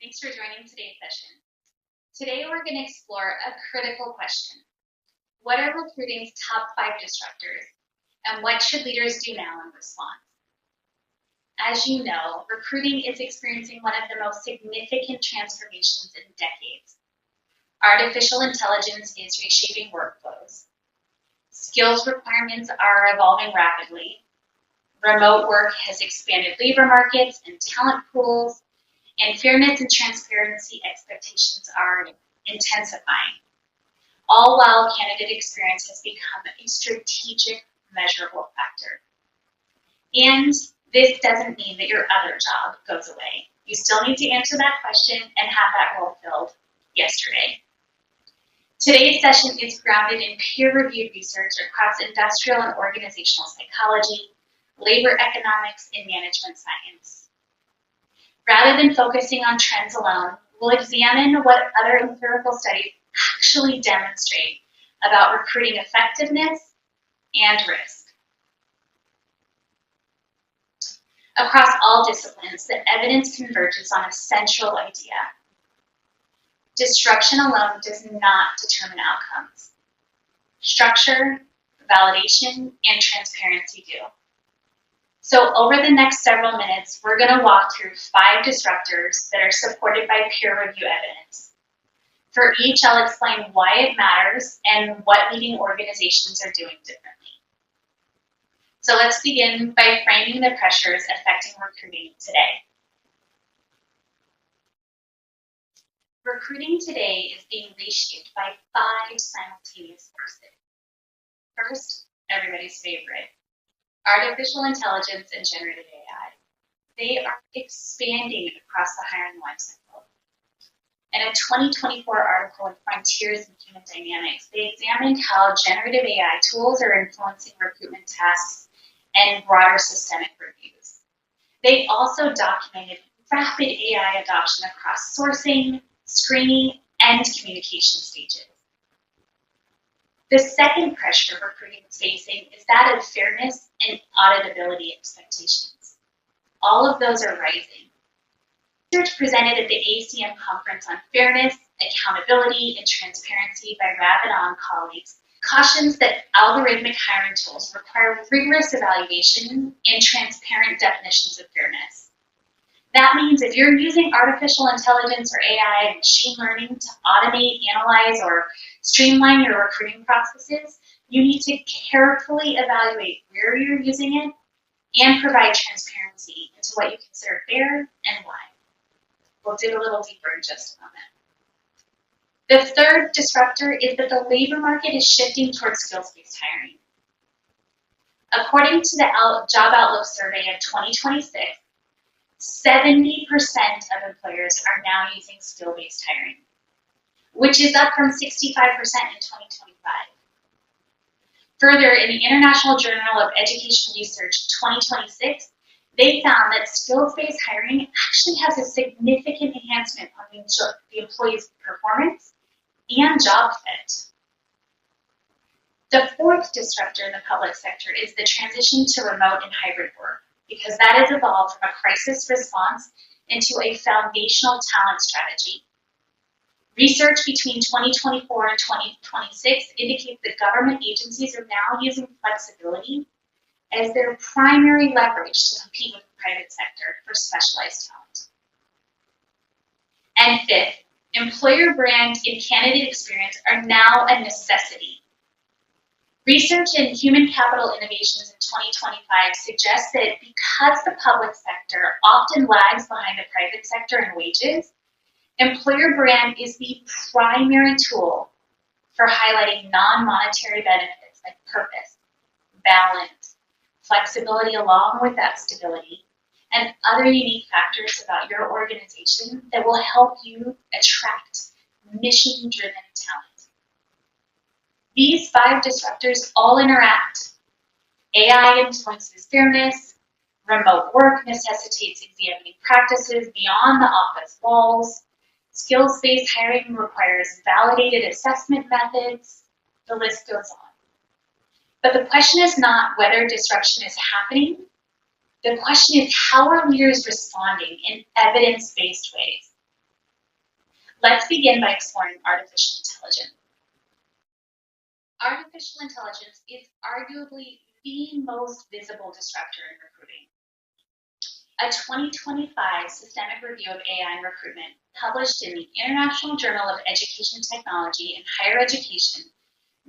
Thanks for joining today's session. Today we're going to explore a critical question. What are recruiting's top 5 disruptors, and what should leaders do now in response? As you know, recruiting is experiencing one of the most significant transformations in decades. Artificial intelligence is reshaping workflows. Skills requirements are evolving rapidly. Remote work has expanded labor markets and talent pools, and fairness and transparency expectations are intensifying, all while candidate experience has become a strategic, measurable factor. And this doesn't mean that your other job goes away. You still need to answer that question and have that role filled yesterday. Today's session is grounded in peer-reviewed research across industrial and organizational psychology, labor economics, and management science. Rather than focusing on trends alone, we'll examine what other empirical studies actually demonstrate about recruiting effectiveness and risk. Across all disciplines, the evidence converges on a central idea. Disruption alone does not determine outcomes. Structure, validation, and transparency do. So over the next several minutes, we're going to walk through 5 disruptors that are supported by peer review evidence. For each, I'll explain why it matters and what leading organizations are doing differently. So let's begin by framing the pressures affecting recruiting today. Recruiting today is being reshaped by 5 simultaneous forces. First, everybody's favorite, artificial intelligence and generative AI. They are expanding across the hiring lifecycle. In a 2024 article in Frontiers in Human Dynamics, they examined how generative AI tools are influencing recruitment tasks and broader systemic reviews. They also documented rapid AI adoption across sourcing, screening, and communication stages. The second pressure recruiting is facing is that of fairness and auditability expectations. All of those are rising. Research presented at the ACM Conference on Fairness, Accountability, and Transparency by Ravina and colleagues cautions that algorithmic hiring tools require rigorous evaluation and transparent definitions of fairness. That means if you're using artificial intelligence or AI and machine learning to automate, analyze, or streamline your recruiting processes, you need to carefully evaluate where you're using it and provide transparency into what you consider fair and why. We'll dig a little deeper in just a moment. The third disruptor is that the labor market is shifting towards skills-based hiring. According to the Job Outlook survey of 2026, 70% of employers are now using skill-based hiring, which is up from 65% in 2025. Further, in the International Journal of Education Research 2026, they found that skills-based hiring actually has a significant enhancement on the employee's performance and job fit. The fourth disruptor in the public sector is the transition to remote and hybrid work, because that has evolved from a crisis response into a foundational talent strategy. Research between 2024 and 2026 indicates that government agencies are now using flexibility as their primary leverage to compete with the private sector for specialized talent. And fifth, employer brand and candidate experience are now a necessity. Research in Human Capital Innovations in 2025 suggests that because the public sector often lags behind the private sector in wages, employer brand is the primary tool for highlighting non-monetary benefits like purpose, balance, flexibility along with that stability, and other unique factors about your organization that will help you attract mission-driven talent. These 5 disruptors all interact. AI influences fairness, remote work necessitates examining practices beyond the office walls, skills-based hiring requires validated assessment methods, the list goes on. But the question is not whether disruption is happening, The question is, how are leaders responding in evidence-based ways? let's begin by exploring artificial intelligence. Artificial intelligence is arguably the most visible disruptor in recruiting. A 2025 systemic review of AI in recruitment, published in the International Journal of Education Technology and Higher Education,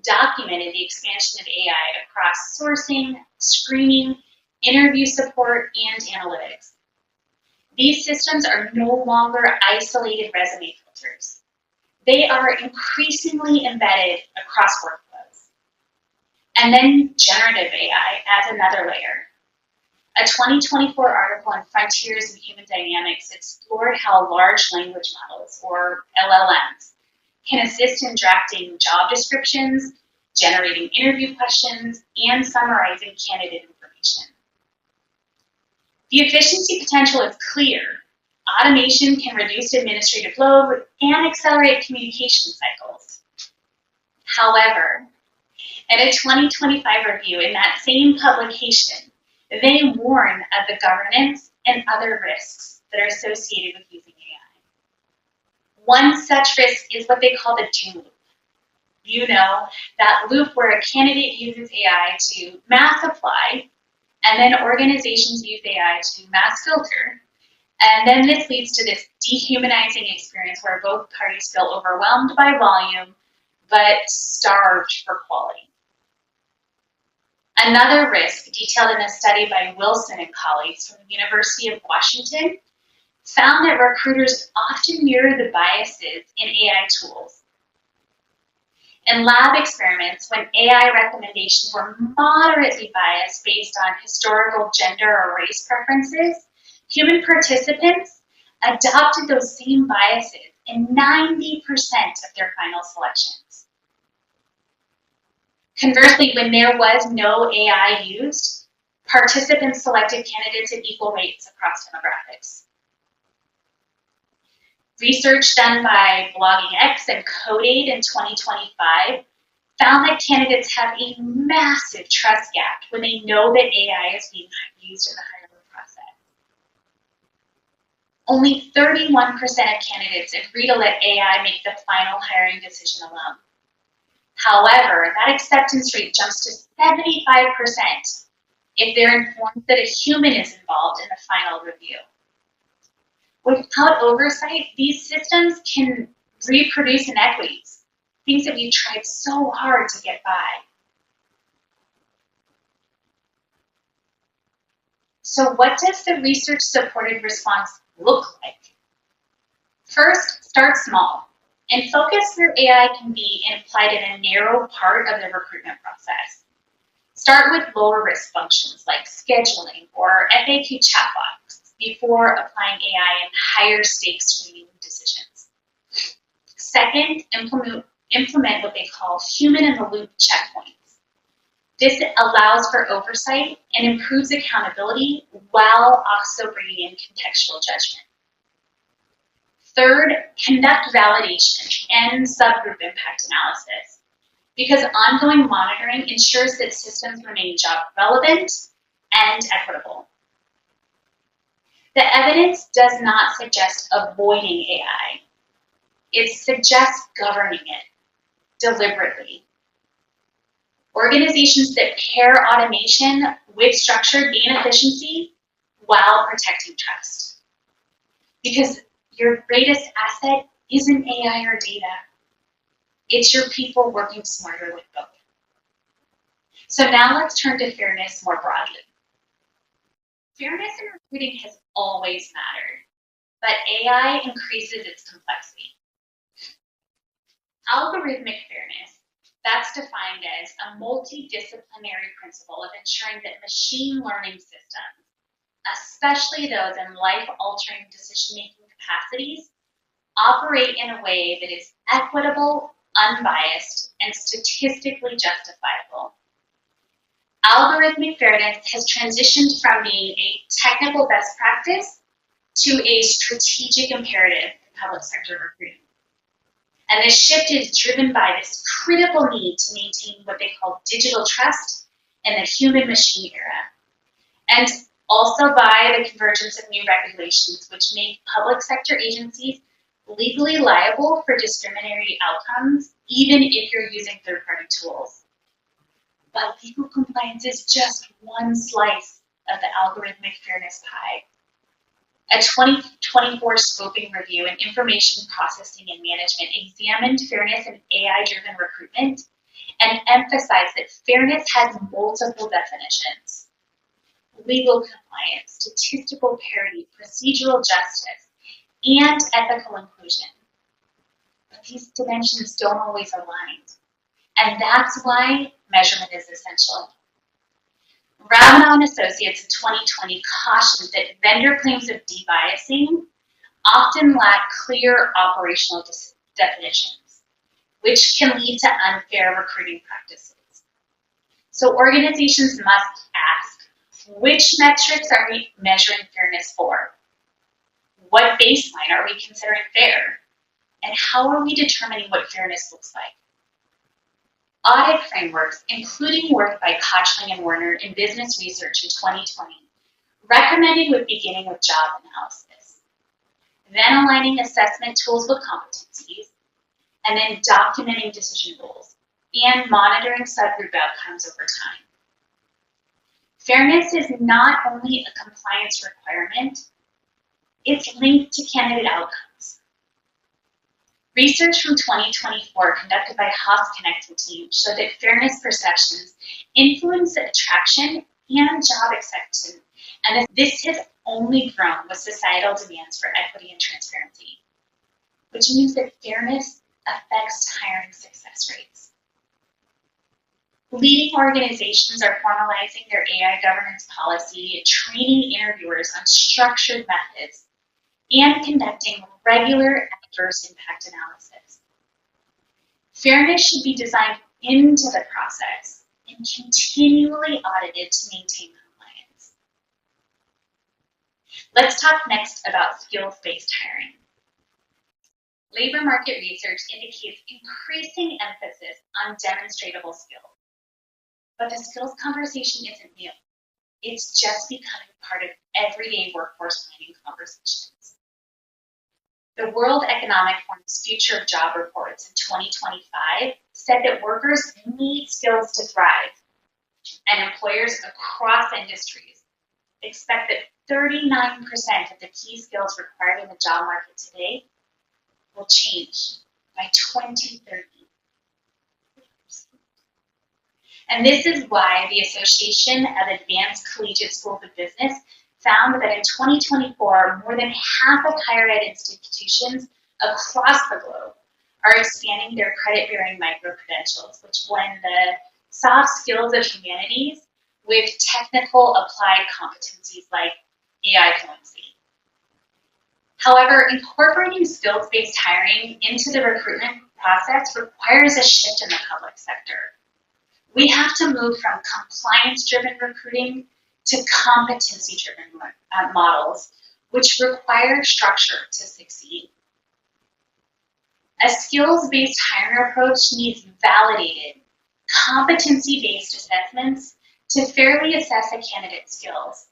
documented the expansion of AI across sourcing, screening, interview support, and analytics. These systems are no longer isolated resume filters. They are increasingly embedded across workflows. And then generative AI adds another layer. A 2024 article in Frontiers in Human Dynamics explored how large language models, or LLMs, can assist in drafting job descriptions, generating interview questions, and summarizing candidate information. The efficiency potential is clear. Automation can reduce administrative load and accelerate communication cycles. However, in a 2025 review in that same publication, they warn of the governance and other risks that are associated with using AI. One such risk is what they call the doom loop. You know, that loop where a candidate uses AI to mass apply, and then organizations use AI to mass filter, and then this leads to this dehumanizing experience where both parties feel overwhelmed by volume, but starved for quality. Another risk, detailed in a study by Wilson and colleagues from the University of Washington, found that recruiters often mirror the biases in AI tools. In lab experiments, when AI recommendations were moderately biased based on historical gender or race preferences, human participants adopted those same biases in 90% of their final selections. Conversely, when there was no AI used, participants selected candidates at equal rates across demographics. Research done by BloggingX and CodeAid in 2025 found that candidates have a massive trust gap when they know that AI is being used in the hiring process. Only 31% of candidates agree to let AI make the final hiring decision alone. However, that acceptance rate jumps to 75% if they're informed that a human is involved in the final review. Without oversight, these systems can reproduce inequities, things that we've tried so hard to get by. So what does the research-supported response look like? First, start small and focus where AI can be applied in a narrow part of the recruitment process. Start with lower risk functions like scheduling or FAQ chatbots before applying AI in higher stakes screening decisions. Second, implement what they call human-in-the-loop checkpoints. This allows for oversight and improves accountability while also bringing in contextual judgment. Third, conduct validation and subgroup impact analysis, because ongoing monitoring ensures that systems remain job relevant and equitable. The evidence does not suggest avoiding AI. It suggests governing it deliberately. Organizations that pair automation with structure gain efficiency while protecting trust. Because your greatest asset isn't AI or data. It's your people working smarter with both. So now let's turn to fairness more broadly. Fairness in recruiting has always mattered, but AI increases its complexity. Algorithmic fairness, that's defined as a multidisciplinary principle of ensuring that machine learning systems, especially those in life-altering decision-making capacities, operate in a way that is equitable, unbiased, and statistically justifiable. Algorithmic fairness has transitioned from being a technical best practice to a strategic imperative in public sector recruiting. And this shift is driven by this critical need to maintain what they call digital trust in the human-machine era, and also by the convergence of new regulations which make public sector agencies legally liable for discriminatory outcomes, even if you're using third-party tools. But legal compliance is just one slice of the algorithmic fairness pie. A 2024 scoping review in information processing and management examined fairness in AI-driven recruitment and emphasized that fairness has multiple definitions: legal compliance, statistical parity, procedural justice, and ethical inclusion. But these dimensions don't always align, and that's why measurement is essential. Ravenel and Associates in 2020 cautioned that vendor claims of debiasing often lack clear operational definitions, which can lead to unfair recruiting practices. So organizations must ask, which metrics are we measuring fairness for? What baseline are we considering fair? And how are we determining what fairness looks like? Audit frameworks, including work by Kochling and Werner in Business Research in 2020, recommended beginning with job analysis, then aligning assessment tools with competencies, and then documenting decision goals and monitoring subgroup outcomes over time. Fairness is not only a compliance requirement, it's linked to candidate outcomes. Research from 2024 conducted by Haas Connected team showed that fairness perceptions influence attraction and job acceptance, and that this has only grown with societal demands for equity and transparency, which means that fairness affects hiring success rates. Leading organizations are formalizing their AI governance policy, training interviewers on structured methods, and conducting regular adverse impact analysis. Fairness should be designed into the process and continually audited to maintain compliance. Let's talk next about skills-based hiring. Labor market research indicates increasing emphasis on demonstrable skills. But the skills conversation isn't new. It's just becoming part of everyday workforce planning conversations. The World Economic Forum's Future of Job Reports in 2025 said that workers need skills to thrive, and employers across industries expect that 39% of the key skills required in the job market today will change by 2030. And this is why the Association of Advanced Collegiate Schools of Business found that in 2024, more than half of higher ed institutions across the globe are expanding their credit-bearing micro-credentials, which blend the soft skills of humanities with technical applied competencies like AI fluency. However, incorporating skills-based hiring into the recruitment process requires a shift in the public sector. We have to move from compliance-driven recruiting to competency-driven models, which require structure to succeed. A skills-based hiring approach needs validated, competency-based assessments to fairly assess a candidate's skills,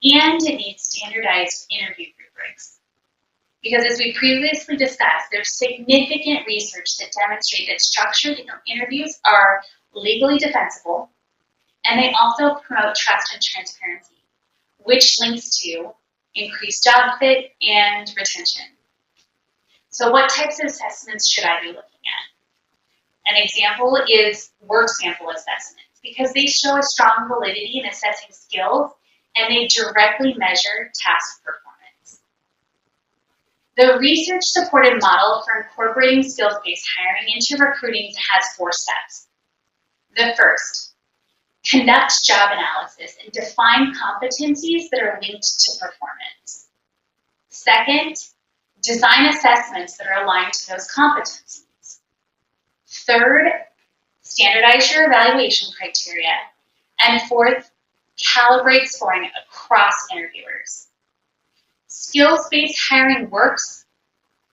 and it needs standardized interview rubrics. Because as we previously discussed, there's significant research that demonstrates that structured interviews are legally defensible, and they also promote trust and transparency, which links to increased job fit and retention. So what types of assessments should I be looking at? An example is work sample assessments, because they show a strong validity in assessing skills and they directly measure task performance. The research-supported model for incorporating skills-based hiring into recruiting has 4 steps. The first, conduct job analysis and define competencies that are linked to performance. Second, design assessments that are aligned to those competencies. Third, standardize your evaluation criteria. And fourth, calibrate scoring across interviewers. Skills-based hiring works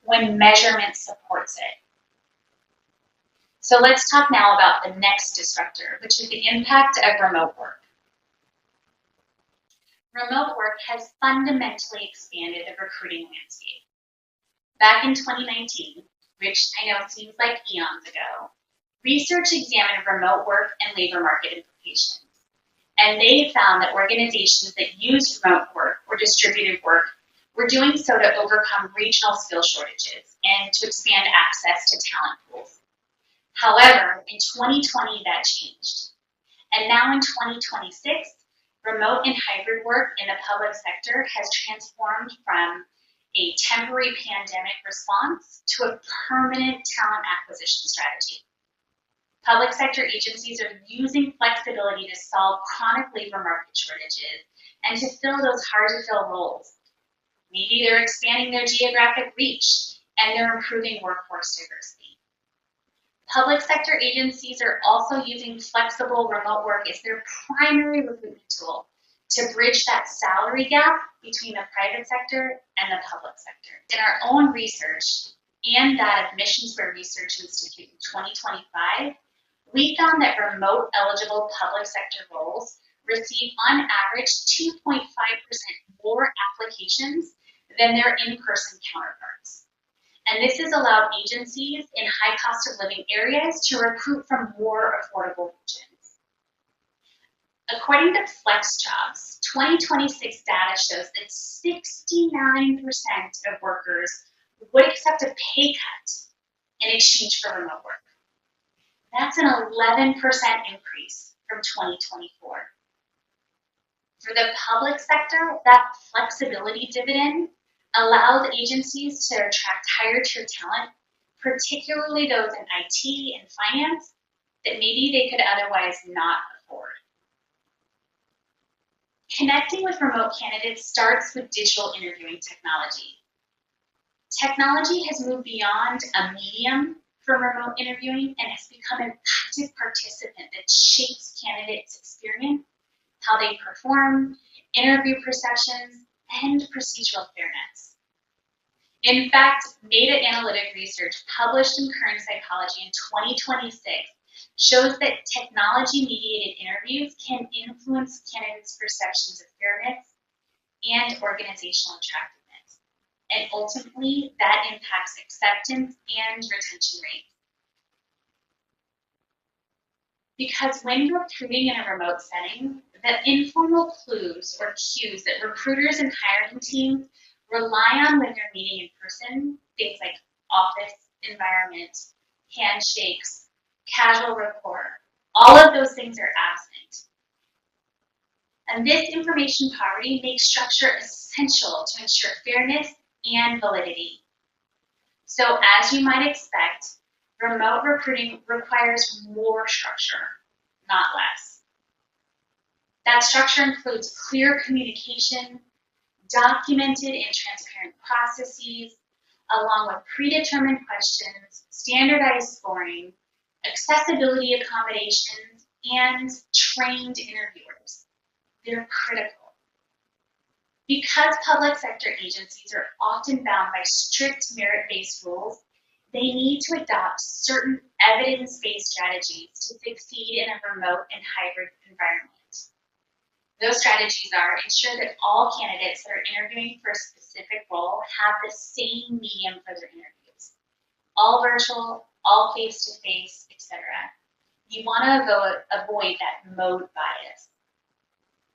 when measurement supports it. So let's talk now about the next disruptor, which is the impact of remote work. Remote work has fundamentally expanded the recruiting landscape. Back in 2019, which I know seems like eons ago, research examined remote work and labor market implications. And they found that organizations that used remote work or distributed work were doing so to overcome regional skill shortages and to expand access to talent pools. However, in 2020, that changed. And now in 2026, remote and hybrid work in the public sector has transformed from a temporary pandemic response to a permanent talent acquisition strategy. Public sector agencies are using flexibility to solve chronic labor market shortages and to fill those hard-to-fill roles. Maybe they're expanding their geographic reach and they're improving workforce diversity. Public sector agencies are also using flexible remote work as their primary recruitment tool to bridge that salary gap between the private sector and the public sector. In our own research and that of Mission Square Research Institute in 2025, we found that remote eligible public sector roles receive on average 2.5% more applications than their in-person counterparts. And this has allowed agencies in high cost of living areas to recruit from more affordable regions. According to FlexJobs, 2026 data shows that 69% of workers would accept a pay cut in exchange for remote work. That's an 11% increase from 2024. For the public sector, that flexibility dividend allows agencies to attract higher tier talent, particularly those in IT and finance, that maybe they could otherwise not afford. Connecting with remote candidates starts with digital interviewing technology. Technology has moved beyond a medium for remote interviewing and has become an active participant that shapes candidates' experience, how they perform, interview perceptions, and procedural fairness. In fact, meta-analytic research published in Current Psychology in 2026 shows that technology-mediated interviews can influence candidates' perceptions of fairness and organizational attractiveness. And ultimately, that impacts acceptance and retention rates. Because when you're recruiting in a remote setting, the informal clues or cues that recruiters and hiring teams rely on when they're meeting in person, things like office environment, handshakes, casual rapport, all of those things are absent. And this information poverty makes structure essential to ensure fairness and validity. So as you might expect, remote recruiting requires more structure, not less. That structure includes clear communication, documented and transparent processes, along with predetermined questions, standardized scoring, accessibility accommodations, and trained interviewers. They're critical. Because public sector agencies are often bound by strict merit-based rules, they need to adopt certain evidence-based strategies to succeed in a remote and hybrid environment. Those strategies are ensure that all candidates that are interviewing for a specific role have the same medium for their interviews. All virtual, all face-to-face, etc. You want to avoid that mode bias.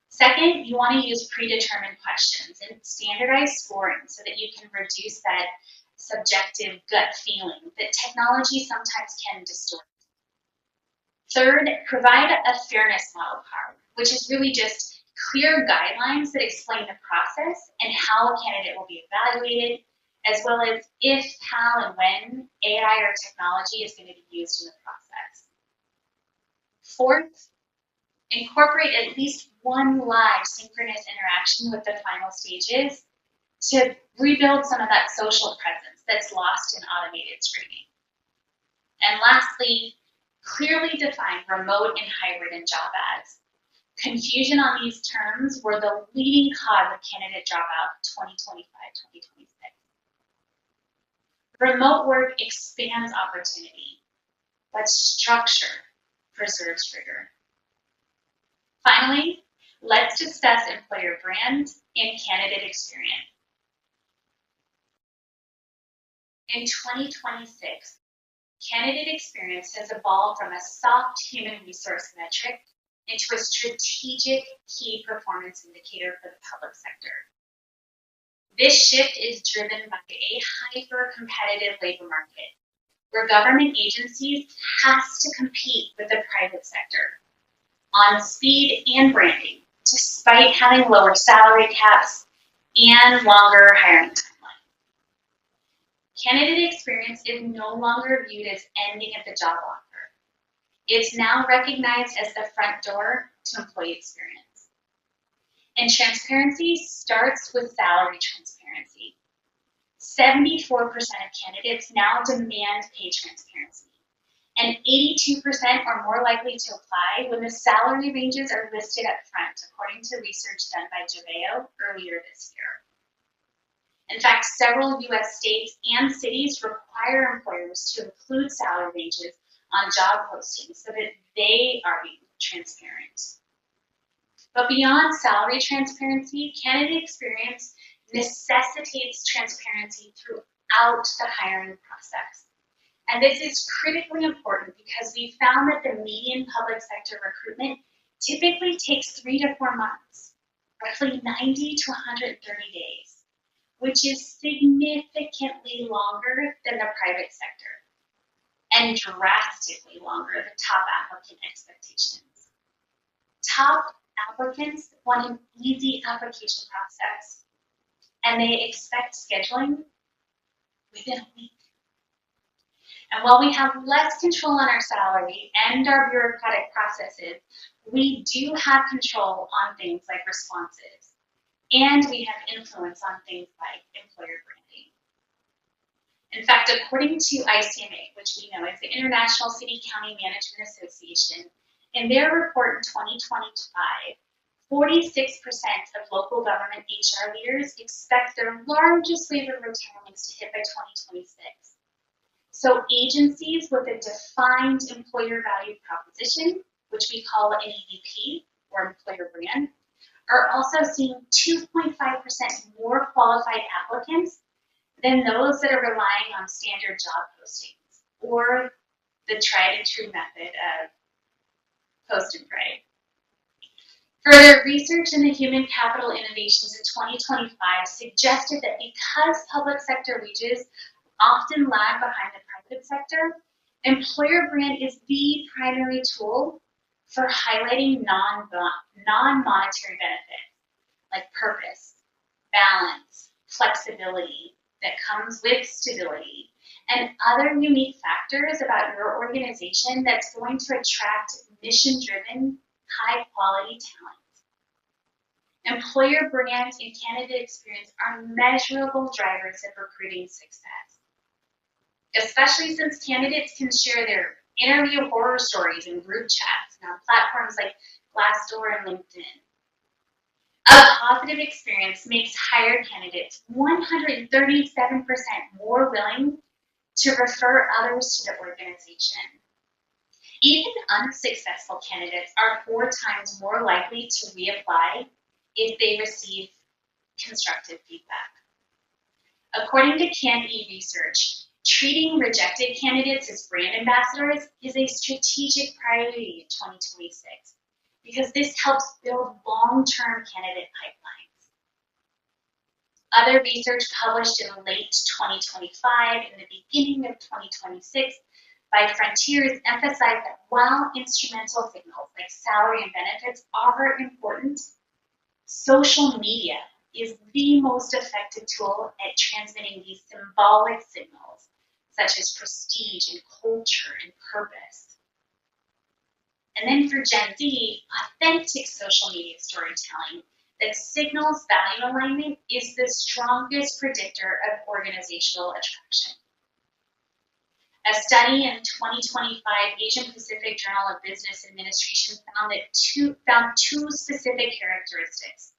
Second, you want to use predetermined questions and standardized scoring so that you can reduce that subjective gut feeling that technology sometimes can distort. Third, provide a fairness model card, which is really just clear guidelines that explain the process and how a candidate will be evaluated, as well as if, how, and when AI or technology is going to be used in the process. Fourth, incorporate at least one live synchronous interaction with the final stages to rebuild some of that social presence that's lost in automated screening. And lastly, clearly define remote and hybrid in job ads. Confusion on these terms were the leading cause of candidate dropout in 2025-2026. Remote work expands opportunity, but structure preserves rigor. Finally, let's discuss employer brand and candidate experience. In 2026, candidate experience has evolved from a soft human resource metric into a strategic key performance indicator for the public sector. This shift is driven by a hyper-competitive labor market, where government agencies have to compete with the private sector on speed and branding, despite having lower salary caps and longer hiring timelines. Candidate experience is no longer viewed as ending at the job offer. It's now recognized as the front door to employee experience. And transparency starts with salary transparency. 74% of candidates now demand pay transparency, and 82% are more likely to apply when the salary ranges are listed up front, according to research done by Javeo earlier this year. In fact, several U.S. states and cities require employers to include salary ranges on job postings so that they are being transparent. But beyond salary transparency, candidate experience necessitates transparency throughout the hiring process. And this is critically important because we found that the median public sector recruitment typically takes 3 to 4 months, roughly 90 to 130 days, which is significantly longer than the private sector and drastically longer than top applicant expectations. Top applicants want an easy application process, and they expect scheduling within a week. And while we have less control on our salary and our bureaucratic processes, we do have control on things like responses, and we have influence on things like employer branding. In fact, according to ICMA, which we know is the International City County Management Association, in their report in 2025, 46% of local government HR leaders expect their largest wave of retirements to hit by 2026. So agencies with a defined employer value proposition, which we call an EVP or employer brand, are also seeing 2.5% more qualified applicants than those that are relying on standard job postings or the tried and true method of post and pray. Further research in the Human Capital Innovations in 2025 suggested that because public sector wages often lag behind the private sector, employer brand is the primary tool for highlighting non-monetary benefits like purpose, balance, flexibility that comes with stability, and other unique factors about your organization that's going to attract mission-driven, high-quality talent. Employer brand and candidate experience are measurable drivers of recruiting success, especially since candidates can share their interview horror stories in group chats and on platforms like Glassdoor and LinkedIn. A positive experience makes hired candidates 137% more willing to refer others to the organization. Even unsuccessful candidates are 4 times more likely to reapply if they receive constructive feedback. According to CanE research, treating rejected candidates as brand ambassadors is a strategic priority in 2026 because this helps build long-term candidate pipelines. Other research published in late 2025 and the beginning of 2026 by Frontiers emphasized that while instrumental signals like salary and benefits are important, social media is the most effective tool at transmitting these symbolic signals, such as prestige and culture and purpose. And then for Gen Z, authentic social media storytelling that signals value alignment is the strongest predictor of organizational attraction. A study in 2025 Asian Pacific Journal of Business Administration found two specific characteristics: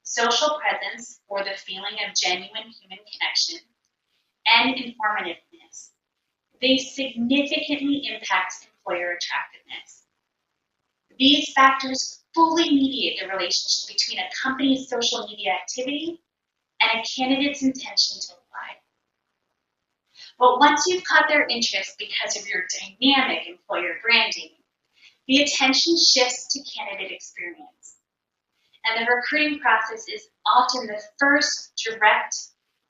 social presence, or the feeling of genuine human connection, and informativeness. They significantly impact employer attractiveness. These factors fully mediate the relationship between a company's social media activity and a candidate's intention to apply. But once you've caught their interest because of your dynamic employer branding, the attention shifts to candidate experience. And the recruiting process is often the first direct,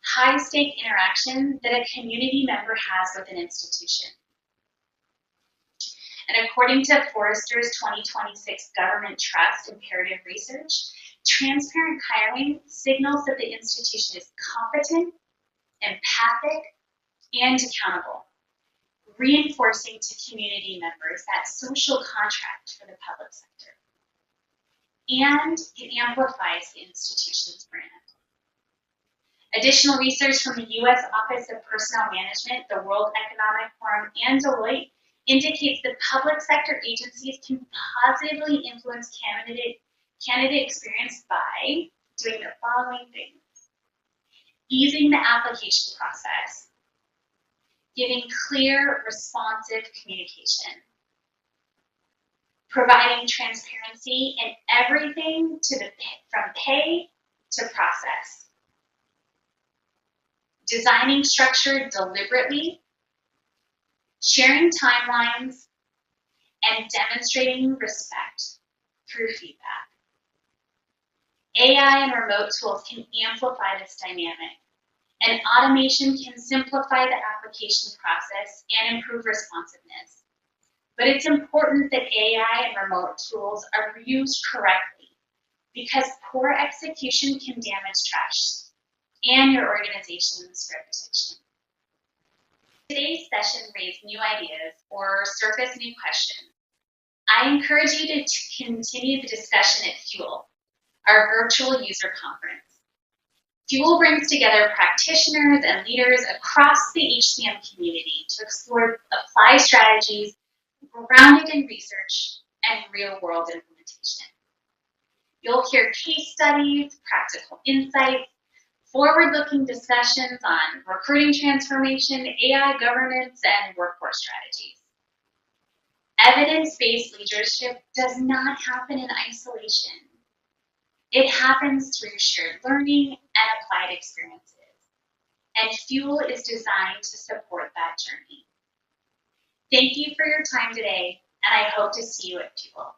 high-stake interaction that a community member has with an institution. And according to Forrester's 2026 Government Trust Imperative Research, transparent hiring signals that the institution is competent, empathic, and accountable, reinforcing to community members that social contract for the public sector. And it amplifies the institution's brand. Additional research from the U.S. Office of Personnel Management, the World Economic Forum, and Deloitte indicates that public sector agencies can positively influence candidate experience by doing the following things: easing the application process, giving clear, responsive communication, providing transparency in everything from pay to process, designing structure deliberately, sharing timelines, and demonstrating respect through feedback. AI and remote tools can amplify this dynamic, and automation can simplify the application process and improve responsiveness. But it's important that AI and remote tools are used correctly, because poor execution can damage trust and your organization's reputation. Today's session raised new ideas or surfaced new questions. I encourage you to continue the discussion at Fuel, our virtual user conference. Fuel brings together practitioners and leaders across the HCM community to explore applied strategies grounded in research and real-world implementation. You'll hear case studies, practical insights, forward-looking discussions on recruiting transformation, AI governance, and workforce strategies. Evidence-based leadership does not happen in isolation. It happens through shared learning and applied experiences. And Fuel is designed to support that journey. Thank you for your time today, and I hope to see you at Fuel.